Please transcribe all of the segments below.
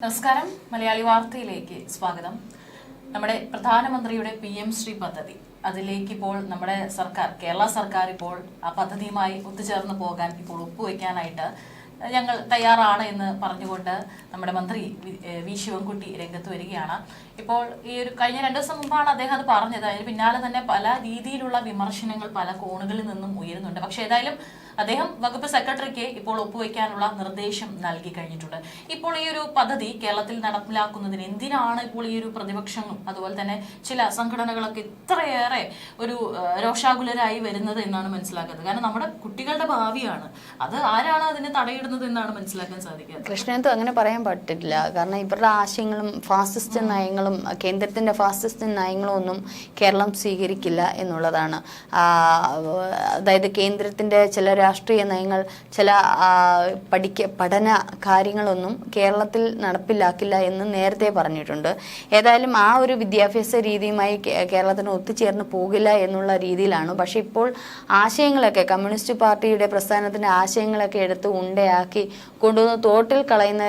നമസ്കാരം. മലയാളി വാർത്തയിലേക്ക് സ്വാഗതം. നമ്മുടെ പ്രധാനമന്ത്രിയുടെ PM ശ്രീ പദ്ധതി, അതിലേക്ക് ഇപ്പോൾ നമ്മുടെ സർക്കാർ, കേരള സർക്കാർ ഇപ്പോൾ ആ പദ്ധതിയുമായി ഒത്തുചേർന്ന് പോകാൻ ഇപ്പോൾ ഒപ്പുവെക്കാനായിട്ട് ഞങ്ങൾ തയ്യാറാണ് എന്ന് പറഞ്ഞുകൊണ്ട് നമ്മുടെ മന്ത്രി വി ശിവൻകുട്ടി രംഗത്ത് വരികയാണ്. ഇപ്പോൾ ഈ ഒരു കഴിഞ്ഞ 2 ദിവസം മുമ്പാണ് അദ്ദേഹം അത് പറഞ്ഞത്. അതിന് പിന്നാലെ തന്നെ പല രീതിയിലുള്ള വിമർശനങ്ങൾ പല കോണുകളിൽ നിന്നും ഉയരുന്നുണ്ട്. പക്ഷെ ഏതായാലും അദ്ദേഹം വകുപ്പ് സെക്രട്ടറിക്ക് ഇപ്പോൾ ഒപ്പുവെക്കാനുള്ള നിർദ്ദേശം നൽകി കഴിഞ്ഞിട്ടുണ്ട്. ഇപ്പോൾ ഈ ഒരു പദ്ധതി കേരളത്തിൽ നടപ്പിലാക്കുന്നതിന് എന്തിനാണ് ഇപ്പോൾ ഈ ഒരു പ്രതിപക്ഷങ്ങളും അതുപോലെ തന്നെ ചില സംഘടനകളൊക്കെ ഇത്രയേറെ ഒരു രോഷാകുലരായി വരുന്നത് എന്നാണ് മനസ്സിലാക്കുന്നത്. കാരണം നമ്മുടെ കുട്ടികളുടെ ഭാവിയാണ് അത്. ആരാണ് അതിന് തടയിടുന്നത് എന്നാണ് മനസ്സിലാക്കാൻ സാധിക്കുക. കൃഷ്ണന്തും അങ്ങനെ പറയാൻ പറ്റില്ല. കാരണം ഇവരുടെ ആശയങ്ങളും ഫാസിസ്റ്റ് നയങ്ങളും കേന്ദ്രത്തിന്റെ ഫാസിസ്റ്റ് നയങ്ങളും ഒന്നും കേരളം സ്വീകരിക്കില്ല എന്നുള്ളതാണ്. അതായത് കേന്ദ്രത്തിന്റെ ചില രാഷ്ട്രീയ നയങ്ങൾ, ചില പഠന കാര്യങ്ങളൊന്നും കേരളത്തിൽ നടപ്പിലാക്കില്ല എന്ന് നേരത്തെ പറഞ്ഞിട്ടുണ്ട്. ഏതായാലും ആ ഒരു വിദ്യാഭ്യാസ രീതിയുമായി കേരളത്തിന് ഒത്തുചേർന്ന് പോകില്ല എന്നുള്ള രീതിയിലാണ്. പക്ഷെ ഇപ്പോൾ ആശയങ്ങളൊക്കെ കമ്മ്യൂണിസ്റ്റ് പാർട്ടിയുടെ പ്രസ്ഥാനത്തിന്റെ ആശയങ്ങളൊക്കെ എടുത്ത് ഉണ്ടയാക്കി കൊണ്ടുവന്ന് തോട്ടിൽ കളയുന്ന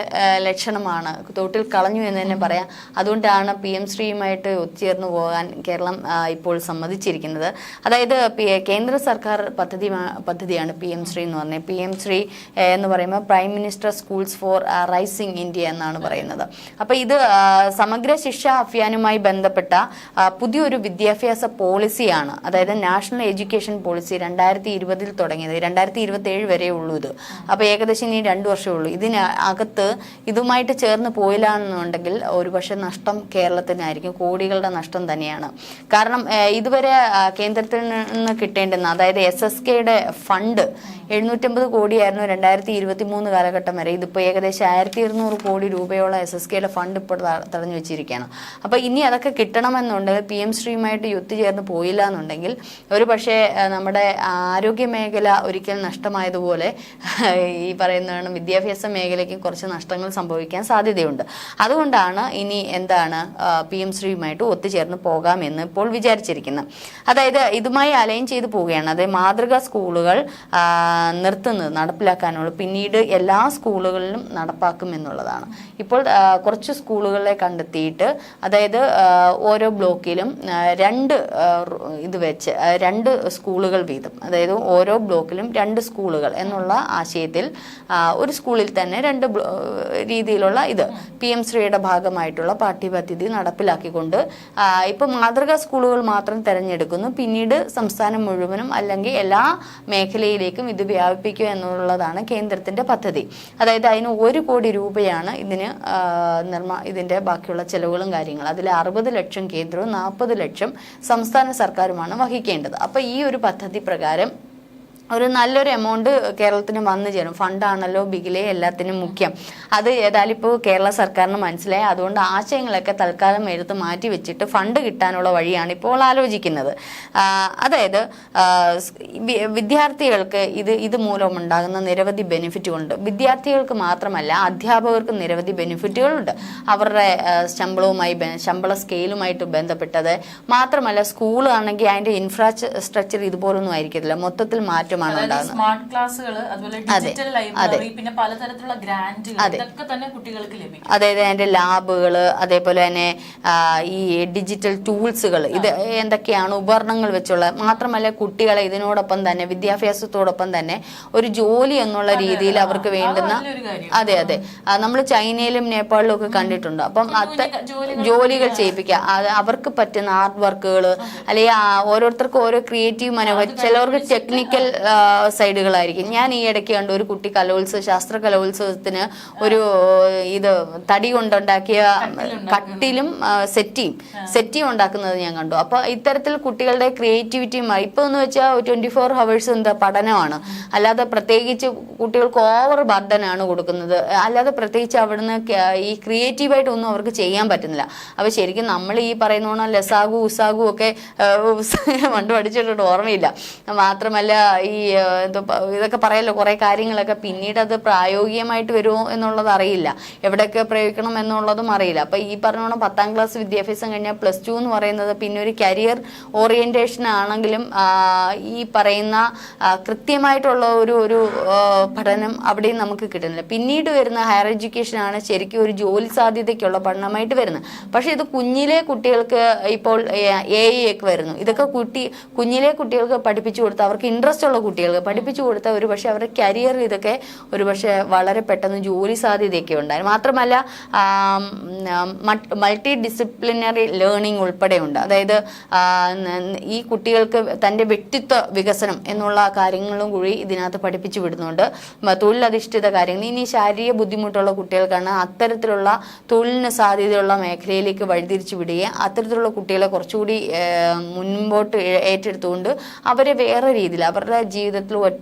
ലക്ഷണമാണ്. തോട്ടിൽ കളഞ്ഞു എന്ന് തന്നെ പറയാം. അതുകൊണ്ടാണ് PM ശ്രീയുമായിട്ട് ഒത്തുചേർന്ന് പോകാൻ കേരളം ഇപ്പോൾ സമ്മതിച്ചിരിക്കുന്നത്. അതായത് കേന്ദ്ര സർക്കാർ പദ്ധതിയാണ് PM ശ്രീ എന്ന് പറഞ്ഞത്. PM ശ്രീ എന്ന് പറയുമ്പോൾ prime minister schools four rising India എന്നാണ് പറയുന്നത്. അപ്പൊ ഇത് സമഗ്ര ശിക്ഷാ അഭിയാനുമായി ബന്ധപ്പെട്ട പുതിയൊരു വിദ്യാഭ്യാസ പോളിസിയാണ്. അതായത് നാഷണൽ എഡ്യൂക്കേഷൻ പോളിസി 2020 തുടങ്ങിയത്. 2027 വരെ ഉള്ളൂ ഇത്. അപ്പൊ ഏകദേശം ഇനി 2 വർഷമേ ഉള്ളൂ. ഇതിനകത്ത് ഇതുമായിട്ട് ചേർന്ന് പോയില്ല എന്നുണ്ടെങ്കിൽ ഒരുപക്ഷെ നഷ്ടം കേരളത്തിനായിരിക്കും. കോടികളുടെ നഷ്ടം തന്നെയാണ്. കാരണം ഇതുവരെ കേന്ദ്രത്തിൽ നിന്ന് കിട്ടേണ്ടുന്ന, അതായത് SSKയുടെ ഫണ്ട് 750 കോടിയായിരുന്നു 2023 കാലഘട്ടം വരെ. ഇതിപ്പോൾ ഏകദേശം 1200 കോടി രൂപയോളം SSKയുടെ ഫണ്ട് ഇപ്പോൾ തടഞ്ഞു വെച്ചിരിക്കുകയാണ്. അപ്പോൾ ഇനി അതൊക്കെ കിട്ടണമെന്നുണ്ടെങ്കിൽ PM ശ്രീയുമായിട്ട് ഒത്തുചേർന്ന് പോയില്ല എന്നുണ്ടെങ്കിൽ ഒരു പക്ഷേ നമ്മുടെ ആരോഗ്യ മേഖല ഒരിക്കൽ നഷ്ടമായതുപോലെ ഈ പറയുന്നതാണ് വിദ്യാഭ്യാസ മേഖലയ്ക്ക് കുറച്ച് നഷ്ടങ്ങൾ സംഭവിക്കാൻ സാധ്യതയുണ്ട്. അതുകൊണ്ടാണ് ഇനി എന്താണ് PM ശ്രീയുമായിട്ട് ഒത്തുചേർന്ന് പോകാമെന്ന് ഇപ്പോൾ വിചാരിച്ചിരിക്കുന്നത്. അതായത് ഇതുമായി അലൈൻ ചെയ്ത് പോവുകയാണ്. അതായത് മാതൃകാ സ്കൂളുകൾ നടപ്പിലാക്കാനുള്ളൂ. പിന്നീട് എല്ലാ സ്കൂളുകളിലും നടപ്പാക്കും എന്നുള്ളതാണ്. ഇപ്പോൾ കുറച്ച് സ്കൂളുകളെ കണ്ടെത്തിയിട്ട്, അതായത് ഓരോ ബ്ലോക്കിലും 2 സ്കൂളുകൾ വീതം, അതായത് ഓരോ ബ്ലോക്കിലും 2 സ്കൂളുകൾ എന്നുള്ള ആശയത്തിൽ ഒരു സ്കൂളിൽ തന്നെ 2 രീതിയിലുള്ള ഇത് PM ശ്രീയുടെ ഭാഗമായിട്ടുള്ള പാഠ്യപദ്ധതി നടപ്പിലാക്കിക്കൊണ്ട് ഇപ്പൊ മാതൃകാ സ്കൂളുകൾ മാത്രം തിരഞ്ഞെടുക്കുന്നു. പിന്നീട് സംസ്ഥാനം മുഴുവനും അല്ലെങ്കിൽ എല്ലാ മേഖലയിലേക്കും ഇത് വ്യാപിപ്പിക്കുക എന്നുള്ളതാണ് കേന്ദ്രത്തിന്റെ പദ്ധതി. അതായത് അതിന് 1 കോടി രൂപയാണ് ഇതിന്റെ ബാക്കിയുള്ള ചെലവുകളും കാര്യങ്ങളും. അതിൽ 60 ലക്ഷം കേന്ദ്രവും 40 ലക്ഷം സംസ്ഥാന സർക്കാരുമാണ് വഹിക്കേണ്ടത്. അപ്പൊ ഈ ഒരു പദ്ധതി പ്രകാരം ഒരു നല്ലൊരു എമൗണ്ട് കേരളത്തിന് വന്നു ചേരും. ഫണ്ടാണല്ലോ ബിഗിലെ എല്ലാത്തിനും മുഖ്യം. അത് ഏതായാലും ഇപ്പോൾ കേരള സർക്കാരിന് മനസ്സിലായി. അതുകൊണ്ട് ആശയങ്ങളൊക്കെ തൽക്കാലം എടുത്ത് മാറ്റി വെച്ചിട്ട് ഫണ്ട് കിട്ടാനുള്ള വഴിയാണ് ഇപ്പോൾ ആലോചിക്കുന്നത്. അതായത് വിദ്യാർത്ഥികൾക്ക് ഇത് മൂലമുണ്ടാകുന്ന നിരവധി ബെനിഫിറ്റുകളുണ്ട്. വിദ്യാർത്ഥികൾക്ക് മാത്രമല്ല, അധ്യാപകർക്ക് നിരവധി ബെനിഫിറ്റുകളുണ്ട്. അവരുടെ ശമ്പള സ്കെയിലുമായിട്ട് ബന്ധപ്പെട്ടത് മാത്രമല്ല, സ്കൂളാണെങ്കിൽ അതിന്റെ ഇൻഫ്രാസ്ട്രക്ചർ ഇതുപോലൊന്നും ആയിരിക്കത്തില്ല. മൊത്തത്തിൽ മാറ്റം. സ്മാർട്ട് ക്ലാസുകൾ, അതുപോലെ ഡിജിറ്റൽ ലൈബ്രറി, പിന്നെ പലതരത്തിലുള്ള ഗ്രാന്റുകൾ ഇതൊക്കെ തന്നെ കുട്ടികൾക്ക് ലഭിക്കും. അതായത് അതിന്റെ ലാബുകള്, അതേപോലെ തന്നെ ഈ ഡിജിറ്റൽ ടൂൾസുകൾ, ഇത് എന്തൊക്കെയാണ് ഉപകരണങ്ങൾ വെച്ചുള്ള, മാത്രമല്ല കുട്ടികളെ ഇതിനോടൊപ്പം തന്നെ വിദ്യാഭ്യാസത്തോടൊപ്പം തന്നെ ഒരു ജോലി എന്നുള്ള രീതിയിൽ അവർക്ക് വേണ്ടുന്ന, അതെ നമ്മൾ ചൈനയിലും നേപ്പാളിലും ഒക്കെ കണ്ടിട്ടുണ്ട്. അപ്പം ജോലികൾ ചെയ്യിപ്പിക്കുക, അവർക്ക് പറ്റുന്ന ആർട്ട് വർക്കുകൾ, അല്ലെങ്കിൽ ഓരോരുത്തർക്കും ഓരോ ക്രിയേറ്റീവ് മനോഭാവം. ചിലവർക്ക് ടെക്നിക്കൽ സൈഡുകളായിരിക്കും. ഞാൻ ഈ ഇടയ്ക്ക് കണ്ടു ഒരു കുട്ടി ശാസ്ത്ര കലോത്സവത്തിന് ഒരു തടി കൊണ്ടുണ്ടാക്കിയ കട്ടിലും സെറ്റിയും ഉണ്ടാക്കുന്നത് ഞാൻ കണ്ടു. അപ്പൊ ഇത്തരത്തിൽ കുട്ടികളുടെ ക്രിയേറ്റിവിറ്റിയുമായി ഇപ്പൊ എന്ന് വെച്ചാൽ 24 hours പഠനമാണ്. അല്ലാതെ പ്രത്യേകിച്ച് കുട്ടികൾക്ക് ഓവർ ബർഡനാണ് കൊടുക്കുന്നത്. അല്ലാതെ പ്രത്യേകിച്ച് അവിടുന്ന് ഈ ക്രിയേറ്റീവായിട്ട് ഒന്നും അവർക്ക് ചെയ്യാൻ പറ്റുന്നില്ല. അപ്പൊ ശരിക്കും നമ്മൾ ഈ പറയുന്ന ലസാഗു ഉസാഗു ഒക്കെ പണ്ട് പഠിച്ചിട്ടുണ്ട്, ഓർമ്മയില്ല. മാത്രമല്ല ഈ ഇതൊക്കെ പറയല്ലോ കുറെ കാര്യങ്ങളൊക്കെ, പിന്നീട് അത് പ്രായോഗികമായിട്ട് വരുമോ എന്നുള്ളത് അറിയില്ല, എവിടെയൊക്കെ പ്രയോഗിക്കണം എന്നുള്ളതും അറിയില്ല. അപ്പൊ ഈ പറഞ്ഞോണം 10ാം ക്ലാസ് വിദ്യാഭ്യാസം കഴിഞ്ഞാൽ +2 എന്ന് പറയുന്നത് പിന്നെ ഒരു കരിയർ ഓറിയന്റേഷൻ ആണെങ്കിലും ഈ പറയുന്ന കൃത്യമായിട്ടുള്ള ഒരു പഠനം അവിടെയും നമുക്ക് കിട്ടുന്നില്ല. പിന്നീട് വരുന്ന ഹയർ എഡ്യൂക്കേഷൻ ആണ് ശരിക്കും ഒരു ജോലി സാധ്യതയ്ക്കുള്ള പഠനമായിട്ട് വരുന്നത്. പക്ഷെ ഇത് കുഞ്ഞിലെ കുട്ടികൾക്ക് ഇപ്പോൾ AI ഒക്കെ വരുന്നു. ഇതൊക്കെ കുഞ്ഞിലെ കുട്ടികൾക്ക് പഠിപ്പിച്ചു കൊടുത്ത, അവർക്ക് ഇൻട്രസ്റ്റ് ഉള്ള കുട്ടികൾക്ക് പഠിപ്പിച്ചു കൊടുത്ത ഒരു പക്ഷെ അവരുടെ കരിയർ ഇതൊക്കെ ഒരു പക്ഷെ വളരെ പെട്ടെന്ന് ജോലി സാധ്യതയൊക്കെ ഉണ്ടായി. മാത്രമല്ല മൾട്ടി ഡിസിപ്ലിനറി ലേണിംഗ് ഉൾപ്പെടെ ഉണ്ട്. അതായത് ഈ കുട്ടികൾക്ക് തൻ്റെ വ്യക്തിത്വ വികസനം എന്നുള്ള കാര്യങ്ങളും കൂടി ഇതിനകത്ത് പഠിപ്പിച്ചു വിടുന്നുണ്ട്. തൊഴിലധിഷ്ഠിത കാര്യങ്ങൾ, ഇനി ശാരീരിക ബുദ്ധിമുട്ടുള്ള കുട്ടികൾക്കാണ് അത്തരത്തിലുള്ള തൊഴിലിന് സാധ്യതയുള്ള മേഖലയിലേക്ക് വഴിതിരിച്ചു വിടുകയും അത്തരത്തിലുള്ള കുട്ടികളെ കുറച്ചുകൂടി മുൻപോട്ട് ഏറ്റെടുത്തുകൊണ്ട് അവരെ വേറെ രീതിയിൽ അവരുടെ ജീവിതത്തിൽ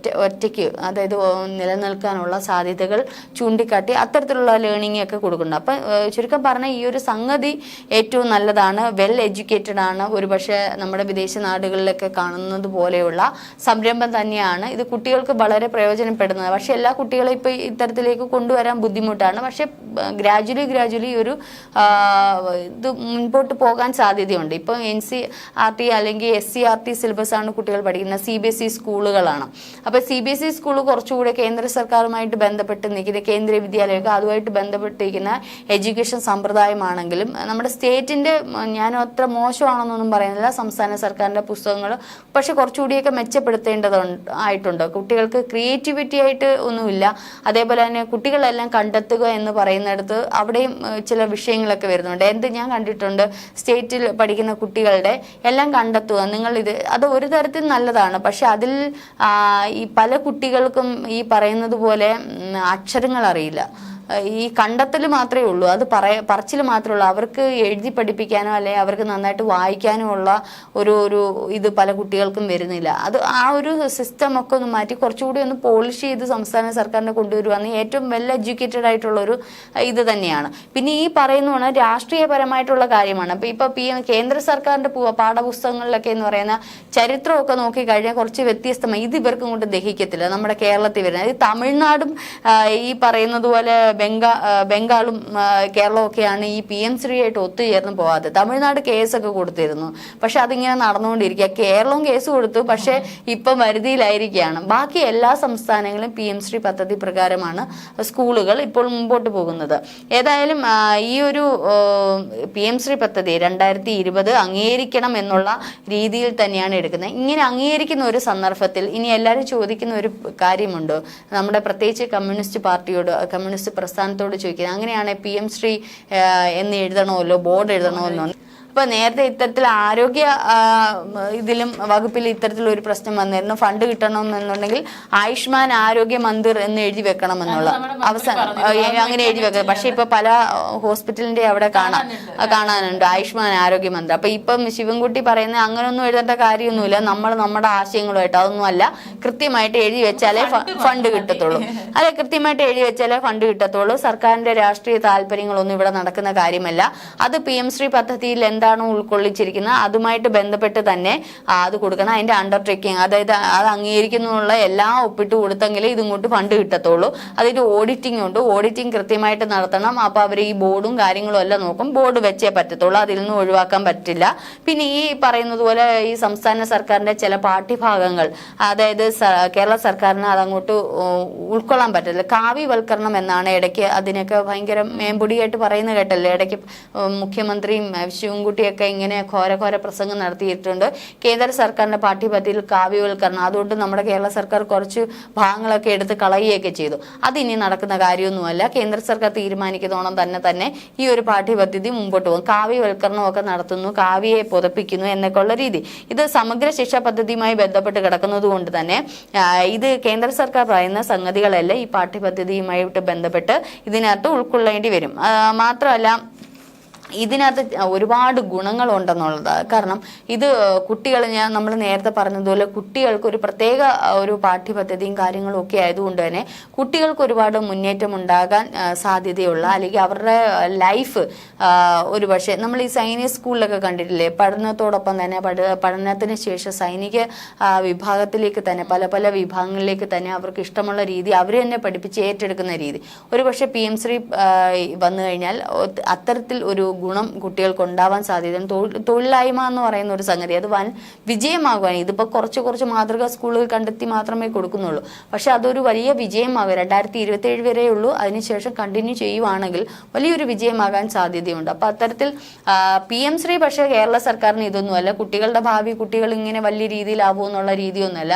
ഒറ്റയ്ക്ക് അതായത് നിലനിൽക്കാനുള്ള സാധ്യതകൾ ചൂണ്ടിക്കാട്ടി അത്തരത്തിലുള്ള ലേണിംഗ് ഒക്കെ കൊടുക്കുന്നുണ്ട്. അപ്പം ചുരുക്കം പറഞ്ഞാൽ ഈ ഒരു സംഗതി ഏറ്റവും നല്ലതാണ്, വെൽ എഡ്യൂക്കേറ്റഡ് ആണ്. ഒരുപക്ഷെ നമ്മുടെ വിദേശ നാടുകളിലൊക്കെ കാണുന്നത് പോലെയുള്ള സംരംഭം തന്നെയാണ് ഇത്. കുട്ടികൾക്ക് വളരെ പ്രയോജനപ്പെടുന്നത്. പക്ഷെ എല്ലാ കുട്ടികളെ ഇപ്പൊ ഇത്തരത്തിലേക്ക് കൊണ്ടുവരാൻ ബുദ്ധിമുട്ടാണ്. പക്ഷെ ഗ്രാജുവലി ഒരു ഇത് മുൻപോട്ട് പോകാൻ സാധ്യതയുണ്ട്. ഇപ്പൊ NCERT അല്ലെങ്കിൽ SCERT സിലബസ് ആണ് കുട്ടികൾ പഠിക്കുന്നത്. CBSE സ്കൂളുകളാണ്. അപ്പൊ CBSE സ്കൂൾ കുറച്ചുകൂടെ കേന്ദ്ര സർക്കാരുമായിട്ട് ബന്ധപ്പെട്ട് നിൽക്കുന്ന കേന്ദ്രീയ വിദ്യാലയമൊക്കെ അതുമായിട്ട് ബന്ധപ്പെട്ടിരിക്കുന്ന എഡ്യൂക്കേഷൻ സമ്പ്രദായമാണെങ്കിലും നമ്മുടെ സ്റ്റേറ്റിന്റെ, ഞാൻ അത്ര മോശമാണെന്നൊന്നും പറയുന്നില്ല, സംസ്ഥാന സർക്കാരിന്റെ പുസ്തകങ്ങൾ പക്ഷെ കുറച്ചുകൂടിയൊക്കെ മെച്ചപ്പെടുത്തേണ്ടതായിട്ടുണ്ട്. കുട്ടികൾക്ക് ക്രിയേറ്റിവിറ്റി ആയിട്ട് ഒന്നുമില്ല. അതേപോലെ തന്നെ കുട്ടികളെല്ലാം കണ്ടെത്തുക എന്ന് പറയുന്നിടത്ത് അവിടെയും ചില വിഷയങ്ങളൊക്കെ വരുന്നുണ്ട്. ഞാൻ കണ്ടിട്ടുണ്ട് സ്റ്റേറ്റിൽ പഠിക്കുന്ന കുട്ടികളുടെ എല്ലാം കണ്ടെത്തുക, അത് ഒരു തരത്തിൽ നല്ലതാണ്. പക്ഷെ അതിൽ ഈ പല കുട്ടികൾക്കും ഈ പറയുന്നത് പോലെ അക്ഷരങ്ങൾ അറിയില്ല. ഈ കണ്ടെത്തൽ മാത്രമേ ഉള്ളൂ, അത് പറച്ചിൽ മാത്രമേ ഉള്ളൂ. അവർക്ക് എഴുതി പഠിപ്പിക്കാനോ അല്ലെങ്കിൽ അവർക്ക് നന്നായിട്ട് വായിക്കാനോ ഉള്ള ഒരു ഇത് പല കുട്ടികൾക്കും വരുന്നില്ല. അത് ആ ഒരു സിസ്റ്റം ഒക്കെ ഒന്ന് മാറ്റി കുറച്ചുകൂടി ഒന്ന് പോളിഷ് ചെയ്ത് സംസ്ഥാന സർക്കാരിനെ കൊണ്ടുവരുവാന്ന് ഏറ്റവും വെൽ എഡ്യൂക്കേറ്റഡ് ആയിട്ടുള്ള ഒരു ഇത് തന്നെയാണ്. പിന്നെ ഈ പറയുന്ന രാഷ്ട്രീയപരമായിട്ടുള്ള കാര്യമാണ്. ഇപ്പൊ കേന്ദ്ര സർക്കാരിന്റെ പാഠപുസ്തകങ്ങളിലൊക്കെ എന്ന് പറയുന്ന ചരിത്രമൊക്കെ നോക്കിക്കഴിഞ്ഞാൽ കുറച്ച് വ്യത്യസ്തമായി. ഇത് ഇവർക്കും കൊണ്ട് ദഹിക്കത്തില്ല. നമ്മുടെ കേരളത്തിൽ വരുന്നത് തമിഴ്നാടും ഈ പറയുന്നത് പോലെ ബംഗാളും കേരളവും ഒക്കെയാണ് ഈ PM-ശ്രീ ആയിട്ട് ഒത്തുചേർന്ന് പോകാതെ. തമിഴ്നാട് കേസൊക്കെ കൊടുത്തിരുന്നു, പക്ഷെ അതിങ്ങനെ നടന്നുകൊണ്ടിരിക്കുക. കേരളവും കേസ് കൊടുത്തു, പക്ഷെ ഇപ്പം വരുതിയിലായിരിക്കുകയാണ്. ബാക്കി എല്ലാ സംസ്ഥാനങ്ങളും PM-ശ്രീ പദ്ധതി പ്രകാരമാണ് സ്കൂളുകൾ ഇപ്പോൾ മുമ്പോട്ട് പോകുന്നത്. ഏതായാലും ഈ ഒരു PM-ശ്രീ പദ്ധതി 2020 അംഗീകരിക്കണം എന്നുള്ള രീതിയിൽ തന്നെയാണ് എടുക്കുന്നത്. ഇങ്ങനെ അംഗീകരിക്കുന്ന ഒരു സന്ദർഭത്തിൽ ഇനി എല്ലാവരും ചോദിക്കുന്ന ഒരു കാര്യമുണ്ട്, നമ്മുടെ പ്രത്യേകിച്ച് കമ്മ്യൂണിസ്റ്റ് പാർട്ടിയോട്, കമ്മ്യൂണിസ്റ്റ് പ്രസ്ഥാനത്തോട് ചോദിക്കുന്നത്, അങ്ങനെയാണ് PM-ശ്രീ എന്ന് എഴുതണമല്ലോ, ബോർഡ് എഴുതണമല്ലോ. അപ്പൊ നേരത്തെ ഇത്തരത്തിൽ ആരോഗ്യ ഇതിലും വകുപ്പിൽ ഇത്തരത്തിലൊരു പ്രശ്നം വന്നിരുന്നു. ഫണ്ട് കിട്ടണമെന്നുണ്ടെങ്കിൽ ആയുഷ്മാൻ ആരോഗ്യ മന്ദിർ എന്ന് എഴുതി വെക്കണം എന്നുള്ള അവസാനം അങ്ങനെ എഴുതി വെക്കുക. പക്ഷെ ഇപ്പൊ പല ഹോസ്പിറ്റലിന്റെ അവിടെ കാണാനുണ്ട് ആയുഷ്മാൻ ആരോഗ്യ മന്ദിർ. അപ്പൊ ഇപ്പം ശിവൻകുട്ടി പറയുന്നത് അങ്ങനൊന്നും എഴുതേണ്ട കാര്യമൊന്നുമില്ല, നമ്മുടെ ആശയങ്ങളുമായിട്ട് അതൊന്നുമല്ല, കൃത്യമായിട്ട് എഴുതി വെച്ചാലേ ഫണ്ട് കിട്ടത്തുള്ളൂ. അല്ലെ, കൃത്യമായിട്ട് എഴുതി വെച്ചാലേ ഫണ്ട് കിട്ടത്തുള്ളൂ. സർക്കാരിന്റെ രാഷ്ട്രീയ താല്പര്യങ്ങളൊന്നും ഇവിടെ നടക്കുന്ന കാര്യമല്ല. അത് PM-ശ്രീ പദ്ധതിയിൽ എന്താണോ ഉൾക്കൊള്ളിച്ചിരിക്കുന്നത് അതുമായിട്ട് ബന്ധപ്പെട്ട് തന്നെ അത് കൊടുക്കണം. അതിന്റെ അണ്ടർടേക്കിംഗ്, അതായത് അത് അംഗീകരിക്കുന്നുള്ള എല്ലാം ഒപ്പിട്ട് കൊടുത്തെങ്കിലേ ഇതിങ്ങോട്ട് ഫണ്ട് കിട്ടത്തുള്ളൂ. അതിന്റെ ഓഡിറ്റിംഗ് ഉണ്ട്, ഓഡിറ്റിംഗ് കൃത്യമായിട്ട് നടത്തണം. അപ്പൊ അവർ ഈ ബോർഡും കാര്യങ്ങളും എല്ലാം നോക്കും, ബോർഡ് വെച്ചേ പറ്റത്തുള്ളൂ, അതിൽ നിന്ന് ഒഴിവാക്കാൻ പറ്റില്ല. പിന്നെ ഈ പറയുന്നത് പോലെ ഈ സംസ്ഥാന സർക്കാരിന്റെ ചില പാഠ്യഭാഗങ്ങൾ, അതായത് കേരള സർക്കാരിന് അതങ്ങോട്ട് ഉൾക്കൊള്ളാൻ പറ്റില്ല. കാവ്യവൽക്കരണം എന്നാണ് ഇടയ്ക്ക് അതിനൊക്കെ ഭയങ്കര മേമ്പൊടിയായിട്ട് പറയുന്നത് കേട്ടല്ലേ. ഇടയ്ക്ക് മുഖ്യമന്ത്രിയും ശിവൻകുട്ടിയൊക്കെ ഇങ്ങനെ ഘോര പ്രസംഗം നടത്തിയിട്ടുണ്ട്. കേന്ദ്ര സർക്കാരിന്റെ പാഠ്യപദ്ധതിയിൽ കാവ്യവൽക്കരണം, അതുകൊണ്ട് നമ്മുടെ കേരള സർക്കാർ കുറച്ച് ഭാഗങ്ങളൊക്കെ എടുത്ത് കളയുകയൊക്കെ ചെയ്തു. അതിനി നടക്കുന്ന കാര്യമൊന്നുമല്ല. കേന്ദ്ര സർക്കാർ തീരുമാനിക്കുന്നതോണം തന്നെ ഈ ഒരു പാഠ്യപദ്ധതി മുമ്പോട്ട് പോകും. കാവ്യവൽക്കരണമൊക്കെ നടത്തുന്നു, കാവ്യയെ പുതപ്പിക്കുന്നു എന്നൊക്കെയുള്ള രീതി. ഇത് സമഗ്ര ശിക്ഷാ പദ്ധതിയുമായി ബന്ധപ്പെട്ട് കിടക്കുന്നത് കൊണ്ട് തന്നെ ഇത് കേന്ദ്ര സർക്കാർ പറയുന്ന സംഗതികളെല്ലാം ഈ പാഠ്യപദ്ധതിയുമായിട്ട് ബന്ധപ്പെട്ട് ഇതിനകത്ത് ഉൾക്കൊള്ളേണ്ടി വരും. മാത്രമല്ല ഇതിനകത്ത് ഒരുപാട് ഗുണങ്ങളുണ്ടെന്നുള്ളത്. കാരണം ഇത് കുട്ടികൾ, നമ്മൾ നേരത്തെ പറഞ്ഞതുപോലെ കുട്ടികൾക്ക് ഒരു പ്രത്യേക ഒരു പാഠ്യപദ്ധതിയും കാര്യങ്ങളും ഒക്കെ ആയതുകൊണ്ട് തന്നെ കുട്ടികൾക്ക് ഒരുപാട് മുന്നേറ്റം ഉണ്ടാകാൻ സാധ്യതയുള്ള, അല്ലെങ്കിൽ അവരുടെ ലൈഫ് ഒരു പക്ഷേ നമ്മൾ ഈ സൈനിക സ്കൂളിലൊക്കെ കണ്ടിട്ടില്ലേ, പഠനത്തോടൊപ്പം തന്നെ പഠനത്തിന് ശേഷം സൈനിക വിഭാഗത്തിലേക്ക് തന്നെ പല പല വിഭാഗങ്ങളിലേക്ക് തന്നെ അവർക്ക് ഇഷ്ടമുള്ള രീതി അവർ തന്നെ പഠിപ്പിച്ച് ഏറ്റെടുക്കുന്ന രീതി. ഒരു പക്ഷേ PM ശ്രീ വന്നു കഴിഞ്ഞാൽ അത്തരത്തിൽ ഒരു ഗുണം കുട്ടികൾക്ക് ഉണ്ടാവാൻ സാധ്യതയുണ്ട്. തൊഴിലില്ലായ്മ എന്ന് പറയുന്ന ഒരു സംഗതി അത് വൻ വിജയമാകുവാൻ, ഇതിപ്പോൾ കുറച്ച് മാതൃകാ സ്കൂളുകൾ കണ്ടെത്തി മാത്രമേ കൊടുക്കുന്നുള്ളൂ, പക്ഷെ അതൊരു വലിയ വിജയമാകും. 2027 വരെയുള്ളൂ, അതിനുശേഷം കണ്ടിന്യൂ ചെയ്യുവാണെങ്കിൽ വലിയൊരു വിജയമാകാൻ സാധ്യതയുണ്ട്. അപ്പൊ അത്തരത്തിൽ PM ശ്രീ പക്ഷേ കേരള സർക്കാരിന് ഇതൊന്നുമല്ല, കുട്ടികളുടെ ഭാവി കുട്ടികൾ ഇങ്ങനെ വലിയ രീതിയിലാവൂ എന്നുള്ള രീതിയൊന്നുമല്ല,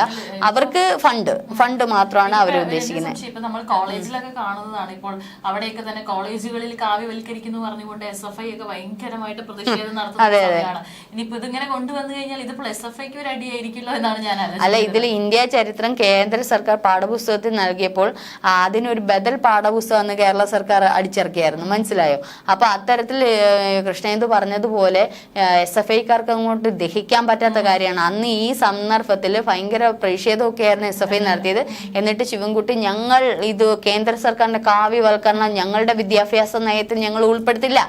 അവർക്ക് ഫണ്ട് മാത്രമാണ് അവർ ഉദ്ദേശിക്കുന്നത്. ഇപ്പൊ നമ്മൾ കോളേജിലൊക്കെ കാണുന്നതാണ്, ഇപ്പോൾ അവിടെയൊക്കെ തന്നെ കോളേജുകളിൽ കാവ്യവൽക്കരിക്കുന്നു പറഞ്ഞുകൊണ്ട് SFI ഒക്കെ ഭയങ്കരമായിട്ട് പ്രതിഷേധം നടത്തുന്ന സമയമാണ്. ഇനിയിപ്പോ ഇതിങ്ങനെ കൊണ്ടുവന്നു കഴിഞ്ഞാൽ ഇതിപ്പോൾ SFIക്ക് ഒരു അടിയായിരിക്കുമല്ലോ എന്നാണ് ഞാൻ അല്ല, ഇതിൽ ഇന്ത്യ ചരിത്രം കേന്ദ്ര സർക്കാർ പാഠപുസ്തകത്തിൽ നൽകിയപ്പോൾ അതിനൊരു ബദൽ പാഠപുസ്തകം എന്ന് കേരള സർക്കാർ അടിച്ചിറക്കിയായിരുന്നു, മനസ്സിലായോ? അപ്പൊ അത്തരത്തിൽ കൃഷ്ണേന്ദു പറഞ്ഞതുപോലെ SFIക്കാർക്ക് അങ്ങോട്ട് ദഹിക്കാൻ പറ്റാത്ത കാര്യമാണ്. അന്ന് ഈ സന്ദർഭത്തിൽ ഭയങ്കര പ്രതിഷേധമൊക്കെ ആയിരുന്നു SFI നടത്തിയത്. എന്നിട്ട് ശിവൻകുട്ടി, ഞങ്ങൾ ഇത് കേന്ദ്ര സർക്കാരിന്റെ കാവ്യവൽക്കരണം ഞങ്ങളുടെ വിദ്യാഭ്യാസ നയത്തിൽ ഞങ്ങൾ ഉൾപ്പെടുത്തില്ല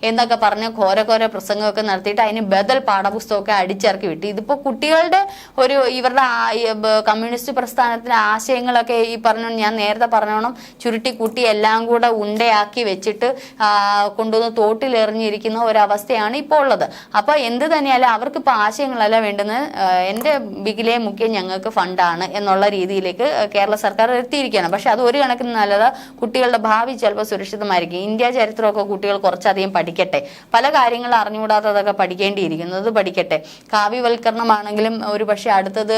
എന്നൊക്കെ പറഞ്ഞ് ഘോര പ്രസംഗമൊക്കെ നടത്തിയിട്ട് അതിന് ബദൽ പാഠപുസ്തകമൊക്കെ അടിച്ചിറക്കി വിട്ടു. ഇതിപ്പോ കുട്ടികളുടെ ഇവരുടെ കമ്മ്യൂണിസ്റ്റ് പ്രസ്ഥാനത്തിലെ ആശയങ്ങളൊക്കെ ഈ ഞാൻ നേരത്തെ പറഞ്ഞോണം ചുരുട്ടി കൂട്ടി എല്ലാം കൂടെ ഉണ്ടയാക്കി വെച്ചിട്ട് കൊണ്ടുവന്ന് തോട്ടിലെറിഞ്ഞിരിക്കുന്ന ഒരവസ്ഥയാണ് ഇപ്പോൾ ഉള്ളത്. അപ്പൊ എന്ത് തന്നെയല്ല, അവർക്ക് ഇപ്പൊ ആശയങ്ങളല്ല വേണ്ടുന്നത്, എന്റെ ബിഗിലെ മുഖ്യം ഞങ്ങൾക്ക് ഫണ്ടാണ് എന്നുള്ള രീതിയിലേക്ക് കേരള സർക്കാർ എത്തിയിരിക്കുകയാണ്. പക്ഷെ അത് ഒരു കണക്കിന് നല്ലത്, കുട്ടികളുടെ ഭാവി ചിലപ്പോൾ സുരക്ഷിതമായിരിക്കും. ഇന്ത്യ ചരിത്രമൊക്കെ കുട്ടികൾ കുറച്ചധികം പഠിക്കട്ടെ, പല കാര്യങ്ങൾ അറിഞ്ഞുകൂടാത്തതൊക്കെ പഠിക്കേണ്ടിയിരിക്കുന്നത് പഠിക്കട്ടെ. കാവ്യവൽക്കരണമാണെങ്കിലും ഒരു പക്ഷെ അടുത്തത്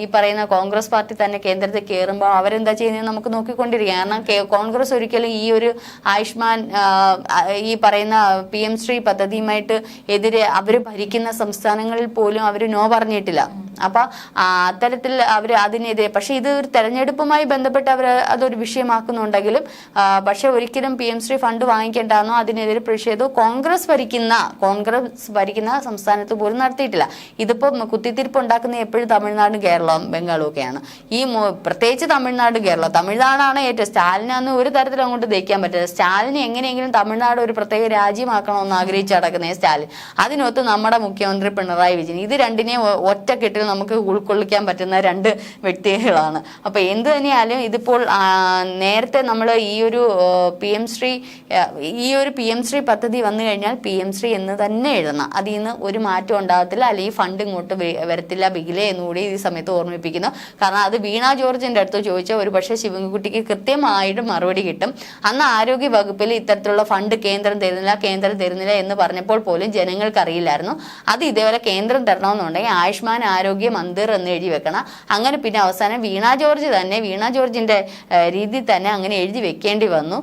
ഈ പറയുന്ന കോൺഗ്രസ് പാർട്ടി തന്നെ കേന്ദ്രത്തിൽ കയറുമ്പോൾ അവരെന്താ ചെയ്യുന്നത് നമുക്ക് നോക്കിക്കൊണ്ടിരിക്കുക. കാരണം കോൺഗ്രസ് ഒരിക്കലും ഈ ഒരു ആയുഷ്മാൻ ഈ പറയുന്ന PM ശ്രീ പദ്ധതിയുമായിട്ട് എതിരെ അവർ ഭരിക്കുന്ന സംസ്ഥാനങ്ങളിൽ പോലും അവർ നോ പറഞ്ഞിട്ടില്ല. അപ്പൊ അത്തരത്തിൽ അവർ അതിനെതിരെ, പക്ഷെ ഇത് ഒരു തെരഞ്ഞെടുപ്പുമായി ബന്ധപ്പെട്ട് അവർ അതൊരു വിഷയമാക്കുന്നുണ്ടെങ്കിലും പക്ഷെ ഒരിക്കലും PM ശ്രീ ഫണ്ട് വാങ്ങിക്കേണ്ടെന്നോ അതിനെതിരെ പ്രതിഷേധവും കോൺഗ്രസ് ഭരിക്കുന്ന സംസ്ഥാനത്ത് പോലും നടത്തിയിട്ടില്ല. ഇതിപ്പോ കുത്തിത്തിരിപ്പ് ഉണ്ടാക്കുന്ന എപ്പോഴും തമിഴ്നാടും കേരളവും ബംഗാളും ഒക്കെയാണ്. ഈ പ്രത്യേകിച്ച് തമിഴ്നാടാണ് ഏറ്റവും, സ്റ്റാലിനാന്ന് ഒരു തരത്തിലും അങ്ങോട്ട് ദഹിക്കാൻ പറ്റില്ല. സ്റ്റാലിന് എങ്ങനെയെങ്കിലും തമിഴ്നാട് ഒരു പ്രത്യേക രാജ്യമാക്കണമെന്ന് ആഗ്രഹിച്ച് നടക്കുന്ന സ്റ്റാലിൻ, അതിനൊത്ത് നമ്മുടെ മുഖ്യമന്ത്രി പിണറായി വിജയൻ, ഇത് രണ്ടിനെയും ഒറ്റക്കെട്ടിൽ നമുക്ക് ഉൾക്കൊള്ളിക്കാൻ പറ്റുന്ന രണ്ട് വ്യക്തികളാണ്. അപ്പൊ എന്ത് തന്നെയാലും ഇതിപ്പോൾ നേരത്തെ നമ്മൾ ഈ ഒരു PM ശ്രീ പദ്ധതി വന്നു കഴിഞ്ഞാൽ PM ശ്രീ എന്ന് തന്നെ എഴുതണം, അതിൽ നിന്ന് ഒരു മാറ്റം ഉണ്ടാകത്തില്ല, അല്ലെങ്കിൽ ഫണ്ട് ഇങ്ങോട്ട് വരത്തില്ല ബിഗിലെ എന്നുകൂടി ഈ സമയത്ത് ഓർമ്മിപ്പിക്കുന്നു. കാരണം അത് വീണ ജോർജിന്റെ അടുത്ത് ചോദിച്ചാൽ ഒരു പക്ഷേ ശിവൻകുട്ടിക്ക് കൃത്യമായിട്ട് മറുപടി കിട്ടും. അന്ന് ആരോഗ്യ വകുപ്പിൽ ഇത്തരത്തിലുള്ള ഫണ്ട് കേന്ദ്രം തരുന്നില്ല എന്ന് പറഞ്ഞപ്പോൾ പോലും ജനങ്ങൾക്ക് അറിയില്ലായിരുന്നു. അത് ഇതേപോലെ കേന്ദ്രം തരണമെന്നുണ്ടെങ്കിൽ ആയുഷ്മാൻ ആരോഗ്യ മന്ദിർ എന്ന് എഴുതി വെക്കണം. അങ്ങനെ പിന്നെ അവസാനം വീണ ജോർജിന്റെ രീതി തന്നെ അങ്ങനെ എഴുതി വെക്കേണ്ടി വന്നു.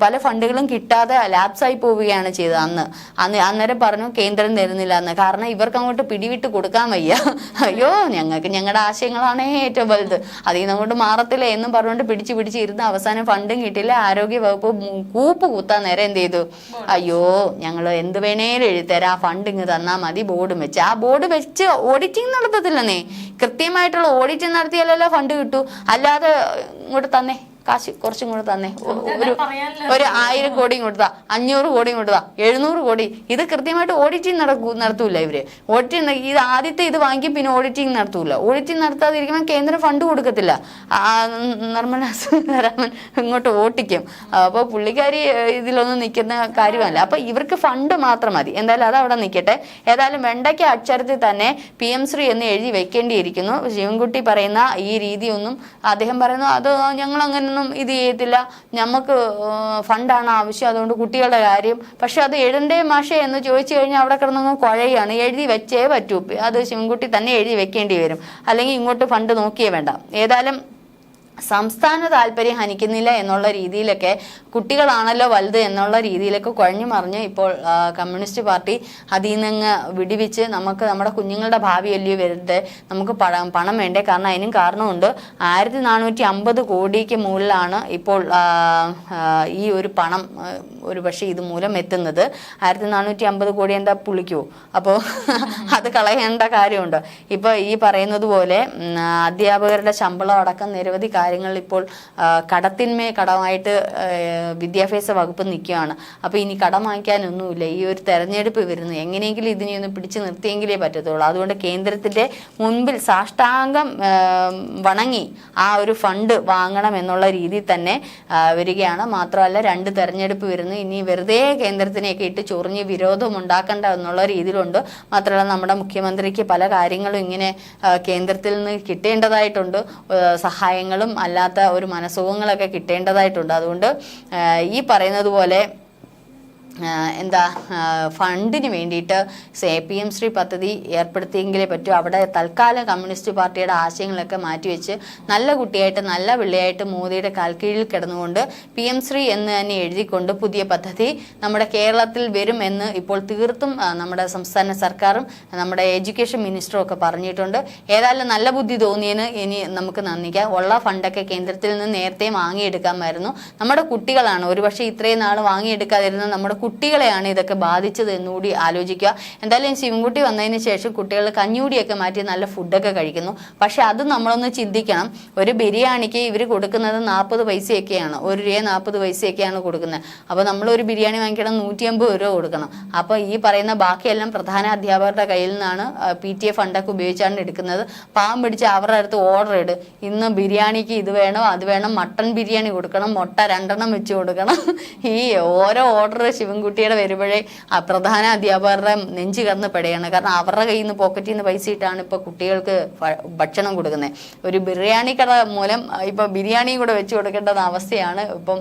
പല ഫണ്ടുകളും കിട്ടാതെ ലാപ്സായി പോവുകയാണ് ചെയ്തത്. അന്നേരം പറഞ്ഞു കേന്ദ്രം തരുന്നില്ല എന്ന്. കാരണം ഇവർക്ക് അങ്ങോട്ട് പിടിവിട്ട് കൊടുക്കാൻ വയ്യ. അയ്യോ ഞങ്ങൾക്ക് ഞങ്ങളുടെ ആശയങ്ങളാണ് ഏറ്റവും വലുത്, അതിൽ നിന്ന് അങ്ങോട്ട് മാറത്തില്ല എന്നും പറഞ്ഞുകൊണ്ട് പിടിച്ച് ഇരുന്ന് അവസാനം ഫണ്ടും കിട്ടില്ല. ആരോഗ്യ വകുപ്പ് കൂത്താൻ നേരം എന്ത് ചെയ്തു, അയ്യോ ഞങ്ങൾ എന്ത് വേണേലും എഴുതിത്തരാം, ആ ഫണ്ട് ഇങ്ങ് തന്നാൽ മതി, ബോർഡും വെച്ച്. ആ ബോർഡ് വെച്ച് ഓഡിറ്റിംഗ് നടത്തത്തില്ലെന്നേ, കൃത്യമായിട്ടുള്ള ഓഡിറ്റിംഗ് നടത്തിയാലല്ലോ ഫണ്ട് കിട്ടൂ. അല്ലാതെ ഇങ്ങോട്ട് തന്നെ കാശ് കുറച്ചും കൂടെ തന്നെ, ഒരു 1000 കോടിയും കൊടുത്താ, 500 കോടിയും കൊടുത്താ, 700 കോടി, ഇത് കൃത്യമായിട്ട് ഓഡിറ്റിംഗ് നടത്തൂല ഇവര്. ഇത് ആദ്യത്തെ ഇത് വാങ്ങിക്കും, പിന്നെ ഓഡിറ്റിംഗ് നടത്തൂല. ഓഡിറ്റിംഗ് നടത്താതിരിക്കുമ്പോൾ കേന്ദ്രം ഫണ്ട് കൊടുക്കത്തില്ല. നിർമ്മല സീതാരാമൻ ഇങ്ങോട്ട് ഓട്ടിക്കും. അപ്പൊ പുള്ളിക്കാരി ഇതിലൊന്നും നിൽക്കുന്ന കാര്യമല്ല. അപ്പൊ ഇവർക്ക് ഫണ്ട് മാത്രം മതി. എന്തായാലും അത് അവിടെ നിൽക്കട്ടെ. ഏതായാലും വെണ്ടയ്ക്ക അക്ഷരത്തിൽ തന്നെ PM ശ്രീ എന്ന് എഴുതി വെക്കേണ്ടിയിരിക്കുന്നു. ശിവൻകുട്ടി പറയുന്ന ഈ രീതിയൊന്നും, അദ്ദേഹം പറയുന്നു അത് ഞങ്ങൾ അങ്ങനെ ഇത് ചെയ്യത്തില്ല, നമുക്ക് ഫണ്ടാണ് ആവശ്യം, അതുകൊണ്ട് കുട്ടികളുടെ കാര്യം. പക്ഷെ അത് എഴുതണ്ടേ മാഷേ എന്ന് ചോദിച്ചു കഴിഞ്ഞാൽ അവിടെ കിടന്നങ്ങ് കുഴയാണ്. എഴുതി വെച്ചേ പറ്റൂ, അത് ശിവൻകുട്ടി തന്നെ എഴുതി വെക്കേണ്ടി വരും, അല്ലെങ്കിൽ ഇങ്ങോട്ട് ഫണ്ട് നോക്കിയേ വേണ്ട. ഏതായാലും സംസ്ഥാന താല്പര്യം ഹനിക്കുന്നില്ല എന്നുള്ള രീതിയിലൊക്കെ, കുട്ടികളാണല്ലോ വലുത് എന്നുള്ള രീതിയിലൊക്കെ കുഴഞ്ഞു മറിഞ്ഞ് ഇപ്പോൾ കമ്മ്യൂണിസ്റ്റ് പാർട്ടി അതിൽ നിന്ന് വിടിവിച്ച് നമുക്ക് നമ്മുടെ കുഞ്ഞുങ്ങളുടെ ഭാവിയല്ലയോ വരുന്നത്, നമുക്ക് പണം വേണ്ടേ, കാരണം അതിനും കാരണമുണ്ട്. 1450 കോടിക്ക് മുകളിലാണ് ഇപ്പോൾ ഈ ഒരു പണം ഒരു പക്ഷേ ഇത് മൂലം എത്തുന്നത്. 1450 കോടി എന്താ പുളിക്കോ? അപ്പോൾ അത് കളയേണ്ട കാര്യമുണ്ട്. ഇപ്പോൾ ഈ പറയുന്നത് പോലെ അധ്യാപകരുടെ ശമ്പളം അടക്കം നിരവധി കാര്യങ്ങൾ ഇപ്പോൾ കടമായിട്ട് വിദ്യാഭ്യാസ വകുപ്പ് നിൽക്കുകയാണ്. അപ്പോൾ ഇനി കടം വാങ്ങിക്കാനൊന്നുമില്ല. ഈ ഒരു തെരഞ്ഞെടുപ്പ് വരുന്നു, എങ്ങനെയെങ്കിലും ഇതിനെ ഒന്ന് പിടിച്ചു നിർത്തിയെങ്കിലേ പറ്റത്തുള്ളൂ. അതുകൊണ്ട് കേന്ദ്രത്തിൻ്റെ മുൻപിൽ സാഷ്ടാംഗം വണങ്ങി ആ ഒരു ഫണ്ട് വാങ്ങണം എന്നുള്ള രീതിയിൽ തന്നെ വരികയാണ്. മാത്രമല്ല 2 തെരഞ്ഞെടുപ്പ് വരുന്നു, ഇനി വെറുതെ കേന്ദ്രത്തിനെയൊക്കെ ഇട്ട് ചൊറിഞ്ഞ് വിരോധം ഉണ്ടാക്കേണ്ട എന്നുള്ള രീതിയിലുണ്ട്. മാത്രമല്ല നമ്മുടെ മുഖ്യമന്ത്രിക്ക് പല കാര്യങ്ങളും ഇങ്ങനെ കേന്ദ്രത്തിൽ നിന്ന് കിട്ടേണ്ടതായിട്ടുണ്ട്, സഹായങ്ങളും അല്ലാത്ത ഒരു മനസ്സുഖങ്ങളൊക്കെ കിട്ടേണ്ടതായിട്ടുണ്ട്. അതുകൊണ്ട് ഈ പറയുന്നത് പോലെ ഫണ്ടിന് വേണ്ടിയിട്ട് PM ശ്രീ പദ്ധതി ഏർപ്പെടുത്തിയെങ്കിലേ പറ്റൂ. അവിടെ തൽക്കാലം കമ്മ്യൂണിസ്റ്റ് പാർട്ടിയുടെ ആശയങ്ങളൊക്കെ മാറ്റിവെച്ച് നല്ല കുട്ടിയായിട്ട് നല്ല പിള്ളയായിട്ട് മോദിയുടെ കാൽക്കീഴിൽ കിടന്നുകൊണ്ട് PM ശ്രീ എന്ന് തന്നെ എഴുതിക്കൊണ്ട് പുതിയ പദ്ധതി നമ്മുടെ കേരളത്തിൽ വരും എന്ന് ഇപ്പോൾ തീർത്തും നമ്മുടെ സംസ്ഥാന സർക്കാരും നമ്മുടെ എഡ്യൂക്കേഷൻ മിനിസ്റ്ററും ഒക്കെ പറഞ്ഞിട്ടുണ്ട്. ഏതായാലും നല്ല ബുദ്ധി തോന്നിയതിന് ഇനി നമുക്ക് നന്ദിക്കാം. ഉള്ള ഫണ്ടൊക്കെ കേന്ദ്രത്തിൽ നിന്ന് നേരത്തെ വാങ്ങിയെടുക്കാമായിരുന്നു. നമ്മുടെ കുട്ടികളാണ് ഒരുപക്ഷെ ഇത്രയും നാൾ വാങ്ങിയെടുക്കാതിരുന്ന നമ്മുടെ കുട്ടികളെയാണ് ഇതൊക്കെ ബാധിച്ചത് എന്നുകൂടി ആലോചിക്കുക. എന്തായാലും ശിവൻകുട്ടി വന്നതിന് ശേഷം കുട്ടികൾ കഞ്ഞൂടിയൊക്കെ മാറ്റി നല്ല ഫുഡൊക്കെ കഴിക്കുന്നു. പക്ഷെ അത് നമ്മളൊന്ന് ചിന്തിക്കണം. ഒരു ബിരിയാണിക്ക് ഇവർ കൊടുക്കുന്നത് 40 പൈസയൊക്കെയാണ്, 1 രൂപ 40 പൈസയൊക്കെയാണ് കൊടുക്കുന്നത്. അപ്പോൾ നമ്മളൊരു ബിരിയാണി വാങ്ങിക്കണം 150 രൂപ കൊടുക്കണം. അപ്പോൾ ഈ പറയുന്ന ബാക്കിയെല്ലാം പ്രധാന അധ്യാപകരുടെ കയ്യിൽ നിന്നാണ് PTA ഫണ്ടൊക്കെ ഉപയോഗിച്ചാണ് എടുക്കുന്നത്. പാവം പിടിച്ച് അവരുടെ അടുത്ത് ഓർഡർ ഇട്, ഇന്ന് ബിരിയാണിക്ക് ഇത് വേണം അത് വേണം, മട്ടൺ ബിരിയാണി കൊടുക്കണം, മുട്ട 2 വെച്ച് കൊടുക്കണം. ഈ ഓരോ ഓർഡർ ശിവൻകുട്ടിയുടെ വരുമ്പോഴേ പ്രധാന അധ്യാപകരുടെ നെഞ്ചു കിടന്ന് പെടുകയാണ്. കാരണം അവരുടെ കയ്യിൽ നിന്ന് പോക്കറ്റിൽ നിന്ന് പൈസ ഇട്ടാണ് ഇപ്പോൾ കുട്ടികൾക്ക് ഭക്ഷണം കൊടുക്കുന്നത്. ഒരു ബിരിയാണി കട മൂലം ഇപ്പോൾ ബിരിയാണിയും കൂടെ വെച്ച് കൊടുക്കേണ്ട അവസ്ഥയാണ് ഇപ്പം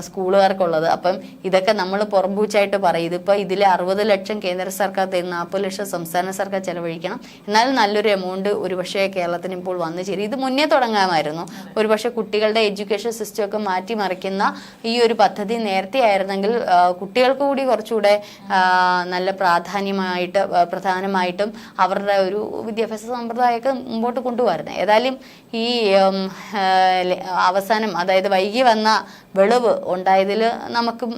സ്കൂളുകാർക്കുള്ളത്. അപ്പം ഇതൊക്കെ നമ്മൾ പുറംപൂച്ചായിട്ട് പറയും. ഇതിപ്പോൾ ഇതിൽ 60 ലക്ഷം കേന്ദ്ര സർക്കാർ തരുന്ന 40 ലക്ഷം സംസ്ഥാന സർക്കാർ ചെലവഴിക്കണം. എന്നാലും നല്ലൊരു എമൗണ്ട് ഒരുപക്ഷെ കേരളത്തിന് ഇപ്പോൾ വന്നു ചേരും. ഇത് മുന്നേ തുടങ്ങാമായിരുന്നു. ഒരുപക്ഷെ കുട്ടികളുടെ എഡ്യൂക്കേഷൻ സിസ്റ്റം ഒക്കെ മാറ്റിമറിക്കുന്ന ഈ ഒരു പദ്ധതി നേരത്തെ ആയിരുന്നെങ്കിൽ കുട്ടികൾക്ക് കൂടി കുറച്ചുകൂടെ നല്ല പ്രധാനമായിട്ടും അവരുടെ ഒരു വിദ്യാഭ്യാസ സമ്പ്രദായമൊക്കെ മുമ്പോട്ട് കൊണ്ടുപോകാറുണ്ട്. ഏതായാലും ഈ അവസാനം അതായത് വൈകി വന്ന വെളിവ് ഉണ്ടായതിൽ നമുക്കും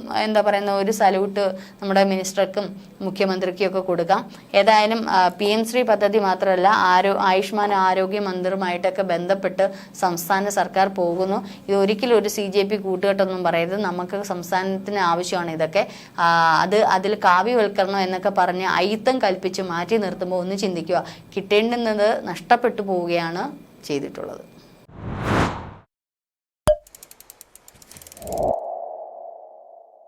ഒരു സല്യൂട്ട് നമ്മുടെ മിനിസ്റ്റർക്കും മുഖ്യമന്ത്രിക്കും ഒക്കെ കൊടുക്കാം. ഏതായാലും PM ശ്രീ പദ്ധതി മാത്രമല്ല ആയുഷ്മാൻ ആരോഗ്യ മന്ത്രിയുമായിട്ടൊക്കെ ബന്ധപ്പെട്ട് സംസ്ഥാന സർക്കാർ പോകുന്നു. ഇത് ഒരിക്കലും ഒരു CJP കൂട്ടുകെട്ടൊന്നും പറയരുത്. നമുക്ക് സംസ്ഥാനത്തിന് ആവശ്യമാണ് ഇതൊക്കെ. അതിൽ കാവ്യവൽക്കരണം എന്നൊക്കെ പറഞ്ഞ് അയിത്തം കൽപ്പിച്ച് മാറ്റി നിർത്തുമ്പോൾ ഒന്ന് ചിന്തിക്കുക, കിട്ടേണ്ടുന്നത് നഷ്ടപ്പെട്ടു പോവുകയാണ് ചെയ്തിട്ടുള്ളത്.